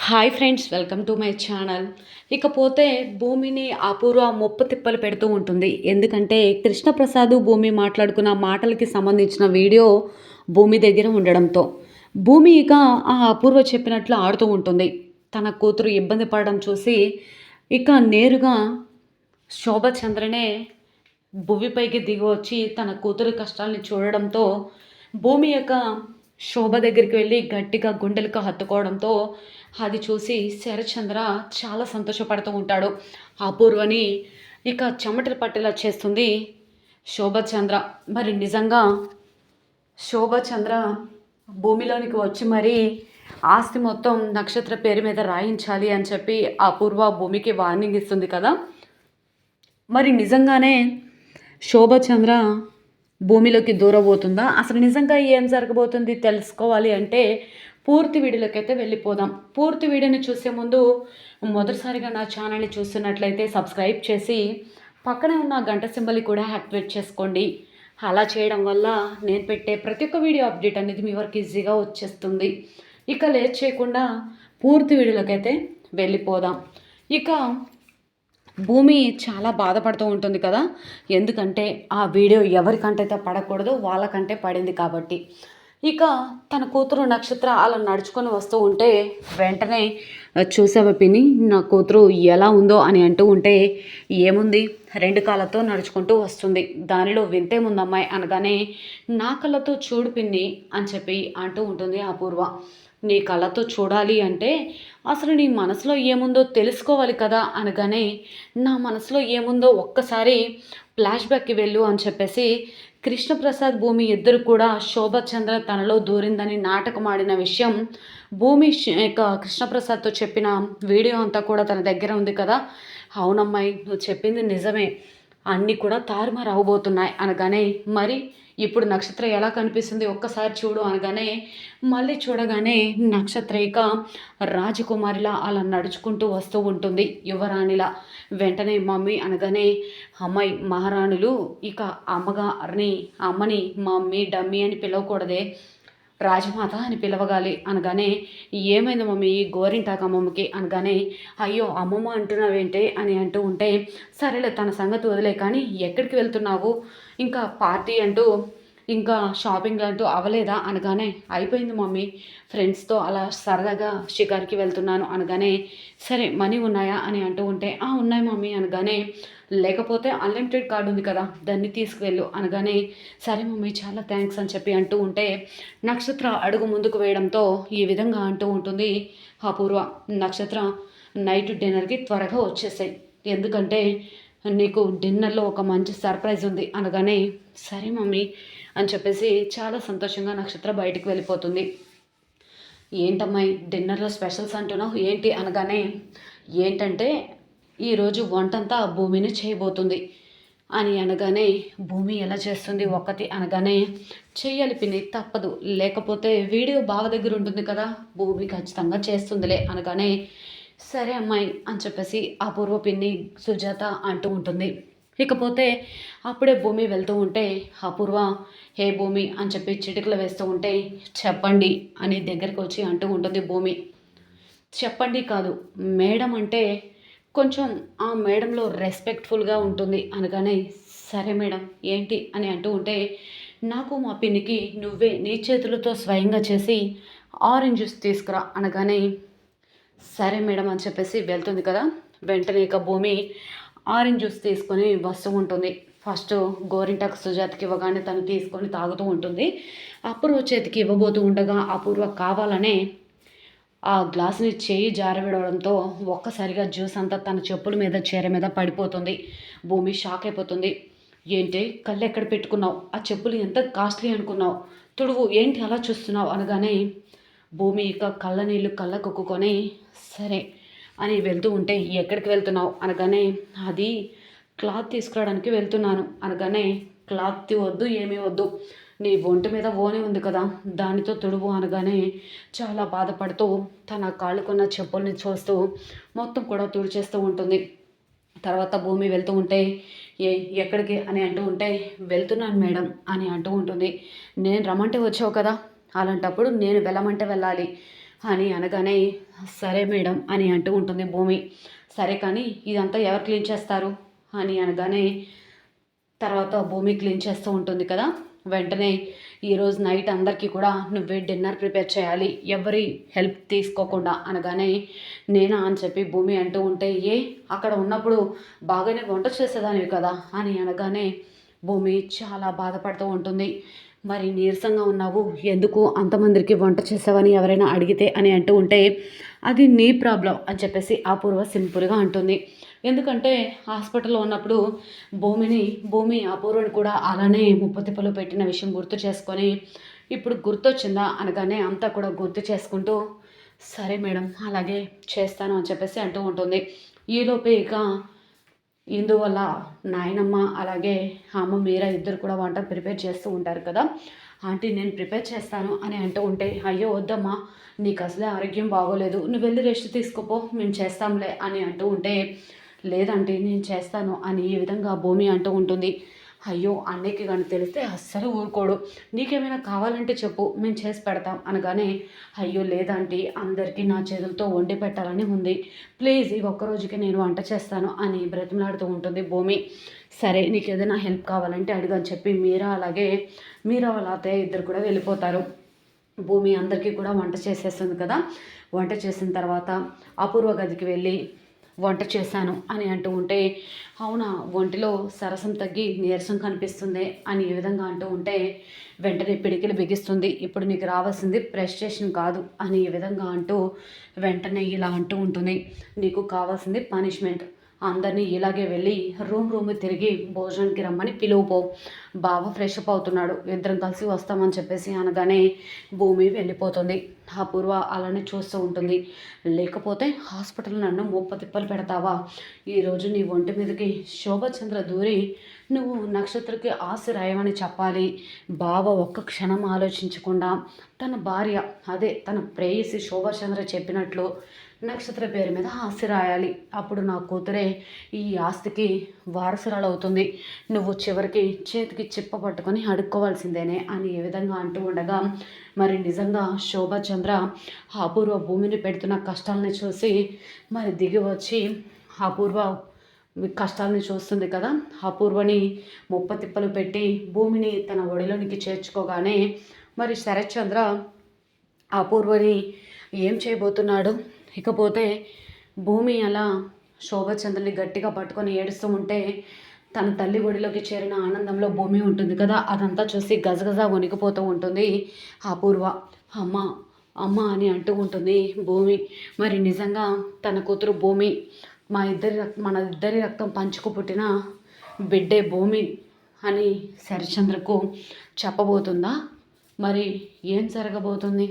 Hi friends, welcome to my channel. ఇకపోతే భూమిని అపూర్వ ముప్పు తిప్పలు పెడుతూ ఉంటుంది. ఎందుకంటే కృష్ణప్రసాద్ భూమి మాట్లాడుకున్న మాటలకి సంబంధించిన వీడియో భూమి దగ్గర ఉండడంతో భూమి ఇక ఆ అపూర్వ చెప్పినట్లు ఆడుతూ ఉంటుంది. తన కూతురు ఇబ్బంది పడడం చూసి ఇక నేరుగా శోభచంద్రనే భువిపైకి దిగి వచ్చి తన కూతురు కష్టాల్ని చూడడంతో భూమి యొక్క శోభ దగ్గరికి వెళ్ళి గట్టిగా గుండెలకు హత్తుకోవడంతో అది చూసి శరచంద్ర చాలా సంతోషపడుతూ ఉంటాడు. అపూర్వని ఇక చెమటలు పట్టేలా చేస్తుంది శోభచంద్ర. మరి నిజంగా శోభచంద్ర భూమిలోనికి వచ్చి మరి ఆస్తి మొత్తం నక్షత్ర పేరు మీద రాయించాలి అని చెప్పి అపూర్వ భూమికి వార్నింగ్ ఇస్తుంది కదా. మరి నిజంగానే శోభచంద్ర భూమిలోకి దూరబోతుందా? అసలు నిజంగా ఏం జరగబోతుంది తెలుసుకోవాలి అంటే పూర్తి వీడియోలోకి అయితే వెళ్ళిపోదాం. పూర్తి వీడియోని చూసే ముందు మొదటిసారిగా నా ఛానల్ని చూస్తున్నట్లయితే సబ్స్క్రైబ్ చేసి పక్కనే ఉన్న గంట సింబల్ని కూడా యాక్టివేట్ చేసుకోండి. అలా చేయడం వల్ల నేను పెట్టే ప్రతి ఒక్క వీడియో అప్డేట్ అనేది మీ వరకు ఈజీగా వచ్చేస్తుంది. ఇక లేట్ చేయకుండా పూర్తి వీడియోలోకి అయితే వెళ్ళిపోదాం. ఇక భూమి చాలా బాధపడుతూ ఉంటుంది కదా. ఎందుకంటే ఆ వీడియో ఎవరికంటే పడకూడదు, వాళ్ళకంటే పడింది కాబట్టి. ఇక తన కూతురు నక్షత్ర అలా నడుచుకొని వస్తూ ఉంటే వెంటనే చూసావా పిన్ని, నా కూతురు ఎలా ఉందో అని అంటూ ఉంటే ఏముంది, రెండు కాళ్ళతో నడుచుకుంటూ వస్తుంది, దానిలో వింతేముందమ్మాయి అనగానే నా కళ్ళతో చూడు పిన్ని అని చెప్పి అంటూ ఉంటుంది అపూర్వ. నీ కళ్ళతో చూడాలి అంటే అసలు నీ మనసులో ఏముందో తెలుసుకోవాలి కదా అనగానే నా మనసులో ఏముందో ఒక్కసారి ఫ్లాష్ బ్యాక్కి వెళ్ళు అని చెప్పేసి కృష్ణప్రసాద్ భూమి ఇద్దరు కూడా శోభచంద్ర తనలో దూరిందని నాటకం ఆడిన విషయం భూమి కృష్ణప్రసాద్తో చెప్పిన వీడియో అంతా కూడా తన దగ్గర ఉంది కదా. అవునమ్మాయి, నువ్వు చెప్పింది నిజమే, అన్నీ కూడా తారుమారు అవబోతున్నాయి అనగానే మరి ఇప్పుడు నక్షత్ర ఎలా కనిపిస్తుంది ఒక్కసారి చూడు అనగానే మళ్ళీ చూడగానే నక్షత్ర ఇక రాజకుమారిలా అలా నడుచుకుంటూ వస్తూ ఉంటుంది, యువరాణిలా. వెంటనే మమ్మీ అనగానే అమ్మాయి మహారాణులు ఇక అమ్మని మమ్మీ డమ్మీ అని పిలవకూడదే, రాజమాత అని పిలవగాలి అనగానే ఏమైంది మమ్మీ గోరింటాక అమ్మమ్మకి అనగానే అయ్యో అమ్మమ్మ అంటున్నావేంటే అని అంటూ ఉంటే సరేలే తన సంగతి వదిలే కానీ ఎక్కడికి వెళ్తున్నావు, ఇంకా పార్టీ అంటూ ఇంకా షాపింగ్ అంటూ అవ్వలేదా అనగానే అయిపోయింది మమ్మీ, ఫ్రెండ్స్తో అలా సరదాగా షికార్కి వెళ్తున్నాను అనగానే సరే మనీ ఉన్నాయా అని అంటూ ఉంటే ఉన్నాయి మమ్మీ అనగానే లేకపోతే అన్లిమిటెడ్ కార్డు ఉంది కదా దాన్ని తీసుకువెళ్ళు అనగానే సరే మమ్మీ చాలా థ్యాంక్స్ అని చెప్పి అంటూ ఉంటే నక్షత్ర అడుగు ముందుకు వేయడంతో ఈ విధంగా అంటూ ఉంటుంది అపూర్వ. నక్షత్ర నైట్ డిన్నర్కి త్వరగా వచ్చేసాయి, ఎందుకంటే నీకు డిన్నర్లో ఒక మంచి సర్ప్రైజ్ ఉంది అనగానే సరే మమ్మీ అని చెప్పేసి చాలా సంతోషంగా నక్షత్ర బయటికి వెళ్ళిపోతుంది. ఏంటమ్మాయి డిన్నర్లో స్పెషల్స్ అంటున్నావు ఏంటి అనగానే ఏంటంటే ఈరోజు వంటంతా భూమిని చేయబోతుంది అని అనగానే భూమి ఎలా చేస్తుంది ఒక్కటి అనగానే చెయ్యాలి పిన్ని తప్పదు, లేకపోతే వీడియో బావ దగ్గర ఉంటుంది కదా, భూమి ఖచ్చితంగా చేస్తుందిలే అనగానే సరే అమ్మాయి అని చెప్పేసి అపూర్వ పిన్ని సుజాత అంటూ ఉంటుంది. ఇకపోతే అప్పుడే భూమి వెళ్తూ ఉంటే అపూర్వ హే భూమి అని చెప్పి చిటికలు వేస్తూ ఉంటే చెప్పండి అని దగ్గరికి వచ్చి అంటూ ఉంటుంది భూమి. చెప్పండి కాదు మేడం అంటే కొంచెం ఆ మేడంలో రెస్పెక్ట్ఫుల్గా ఉంటుంది అనగానే సరే మేడం ఏంటి అని అంటూ ఉంటే నాకు మా పిన్నికి నువ్వే నీ చేతులతో స్వయంగా చేసి ఆరెంజ్ జ్యూస్ తీసుకురా అనగానే సరే మేడం అని చెప్పేసి వెళ్తుంది కదా. వెంటనే ఇక భూమి ఆరెంజ్ జ్యూస్ తీసుకొని వస్తూ ఉంటుంది. ఫస్ట్ గోరింటాకు సుజాతకి ఇవ్వగానే తను తీసుకొని తాగుతూ ఉంటుంది. అపూర్వ చేతికి ఇవ్వబోతూ ఉండగా అపూర్వ కావాలనే ఆ గ్లాసుని చేయి జారవిడవడంతో ఒక్కసారిగా జ్యూస్ అంతా తన చెప్పుల మీద చీర మీద పడిపోతుంది. భూమి షాక్ అయిపోతుంది. ఏంటి కళ్ళు ఎక్కడ పెట్టుకున్నావు, ఆ చెప్పులు ఎంత కాస్ట్లీ అనుకున్నావు, తుడువు ఏంటి అలా చూస్తున్నావు అనగానే భూమి ఇక కళ్ళ నీళ్ళు కళ్ళకొక్కుకొని సరే అని వెళ్తూ ఉంటే ఎక్కడికి వెళ్తున్నావు అనగానే అది క్లాత్ తీసుకురావడానికి వెళ్తున్నాను అనగానే క్లాత్ వద్దు ఏమీ వద్దు, నీ ఒంటి మీద ఓని ఉంది కదా దానితో తుడువు అనగానే చాలా బాధపడుతూ తన కాళ్ళకున్న చెప్పుల్ని చూస్తూ మొత్తం కూడా తుడిచేస్తూ ఉంటుంది. తర్వాత భూమి వెళ్తూ ఉంటే ఎక్కడికి అని అంటూ ఉంటే వెళ్తున్నాను మేడం అని అంటూ ఉంటుంది. నేను రమ్మంటే వచ్చావు కదా, అలాంటప్పుడు నేను వెళ్ళమంటే వెళ్ళాలి, అని అనగానే సరే మేడం అని అంటూ ఉంటుంది భూమి. సరే కానీ ఇదంతా ఎవరు క్లీన్ చేస్తారు అని అనగానే తర్వాత భూమి క్లీన్ చేస్తూ ఉంటుంది కదా. వెంటనే ఈరోజు నైట్ అందరికీ కూడా నువ్వే డిన్నర్ ప్రిపేర్ చేయాలి, ఎవరి హెల్ప్ తీసుకోకుండా అనగానే నేనా అని చెప్పి భూమి అంటూ ఉంటే అక్కడ ఉన్నప్పుడు బాగానే వంట చేసేదానివి కదా అని అనగానే భూమి చాలా బాధపడుతూ ఉంటుంది. మరి నీరసంగా ఉన్నావు, ఎందుకు అంతమందికి వంట చేసావని ఎవరైనా అడిగితే అని అంటూ ఉంటే అది నీ ప్రాబ్లం అని చెప్పేసి అపూర్వ సింపుల్గా అంటుంది. ఎందుకంటే హాస్పిటల్లో ఉన్నప్పుడు భూమి అపూర్వని కూడా అలానే ముప్పతిప్పలు పెట్టిన విషయం గుర్తు చేసుకొని ఇప్పుడు గుర్తొచ్చిందా అనగానే అంతా కూడా గుర్తు చేసుకుంటూ సరే మేడం అలాగే చేస్తాను అని చెప్పేసి అంటూ ఉంటుంది. ఈలోపే ఇక ఇందువల్ల నాయనమ్మ అలాగే అమ్మ మీరా ఇద్దరు కూడా వంట ప్రిపేర్ చేస్తూ ఉంటారు కదా. ఆంటీ నేను ప్రిపేర్ చేస్తాను అని అంటూ ఉంటే అయ్యో వద్దమ్మా నీకు అసలే ఆరోగ్యం బాగోలేదు, నువ్వు వెళ్ళి రెస్ట్ తీసుకోపో మేము చేస్తాంలే అని అంటూ ఉంటే లేదంటే నేను చేస్తాను అని ఈ విధంగా భూమి అంటూ ఉంటుంది. అయ్యో అన్నయ్యకి కానీ తెలిస్తే అస్సలు ఊరుకోడు, నీకేమైనా కావాలంటే చెప్పు మేము చేసి పెడతాం అనగానే అయ్యో లేదంటే అందరికీ నా చేతులతో వండి పెట్టాలని ఉంది, ప్లీజ్ ఈ ఒక్కరోజుకి నేను వంట చేస్తాను అని బ్రతిమలాడుతూ ఉంటుంది భూమి. సరే నీకు ఏదైనా హెల్ప్ కావాలంటే అడుగని చెప్పి మీరా వాళ్ళ అత్తయ్య ఇద్దరు కూడా వెళ్ళిపోతారు. భూమి అందరికీ కూడా వంట చేసేస్తుంది కదా. వంట చేసిన తర్వాత అపూర్వ గదికి వెళ్ళి వంట చేశాను అని అంటూ ఉంటే అవునా ఒంటిలో సరసం తగ్గి నీరసం కనిపిస్తుంది అని ఈ విధంగా అంటూ ఉంటే వెంటనే పిడికిలు బిగిస్తుంది. ఇప్పుడు నీకు రావాల్సింది ప్రెస్టేషన్ కాదు అని ఈ విధంగా అంటూ వెంటనే ఇలా అంటూ ఉంటుంది. నీకు కావాల్సింది పనిష్మెంట్, అందరినీ ఇలాగే వెళ్ళి రూమ్ తిరిగి భోజనానికి రమ్మని పిలువుపో, బావ ఫ్రెష్ అప్ అవుతున్నాడు, ఇద్దరం కలిసి వస్తామని చెప్పేసి అనగానే భూమి వెళ్ళిపోతుంది. అపూర్వ అలానే చూస్తూ ఉంటుంది. లేకపోతే హాస్పిటల్ నన్ను తిప్పలు పెడతావా, ఈరోజు నీ ఒంటి మీదకి శోభచంద్ర దూరి నువ్వు నక్షత్రకి ఆశ రాయమని చెప్పాలి. బావ ఒక్క క్షణం ఆలోచించకుండా తన భార్య అదే తన ప్రేయసి శోభచంద్ర చెప్పినట్లు నక్షత్ర పేరు మీద ఆస్తి రాయాలి. అప్పుడు నా కూతురే ఈ ఆస్తికి వారసురాలు అవుతుంది. నువ్వు చివరికి చేతికి చిప్ప పట్టుకొని అడుక్కోవాల్సిందేనే అని ఏ విధంగా అంటూ ఉండగా మరి నిజంగా శోభచంద్ర అపూర్వ భూమిని పెడుతున్న కష్టాలని చూసి మరి దిగి వచ్చి అపూర్వ కష్టాలని చూస్తుంది కదా. అపూర్వని తిప్పలు పెట్టి భూమిని తన ఒడిలోనికి చేర్చుకోగానే మరి శరత్చంద్ర అపూర్వని ఏం చేయబోతున్నాడు. ఇకపోతే భూమి అలా శోభచంద్రని గట్టిగా పట్టుకొని ఏడుస్తూ ఉంటే తన తల్లి ఒడిలోకి చేరిన ఆనందంలో భూమి ఉంటుంది కదా, అదంతా చూసి గజగజ వణికిపోతూ ఉంటుంది అపూర్వ. అమ్మ అమ్మ అని అంటూ ఉంటుంది భూమి. మరి నిజంగా తన కూతురు భూమి మన ఇద్దరి రక్తం పంచుకు పుట్టిన బిడ్డే భూమి అని శరత్చంద్రకు చెప్పబోతుందా? మరి ఏం జరగబోతుంది?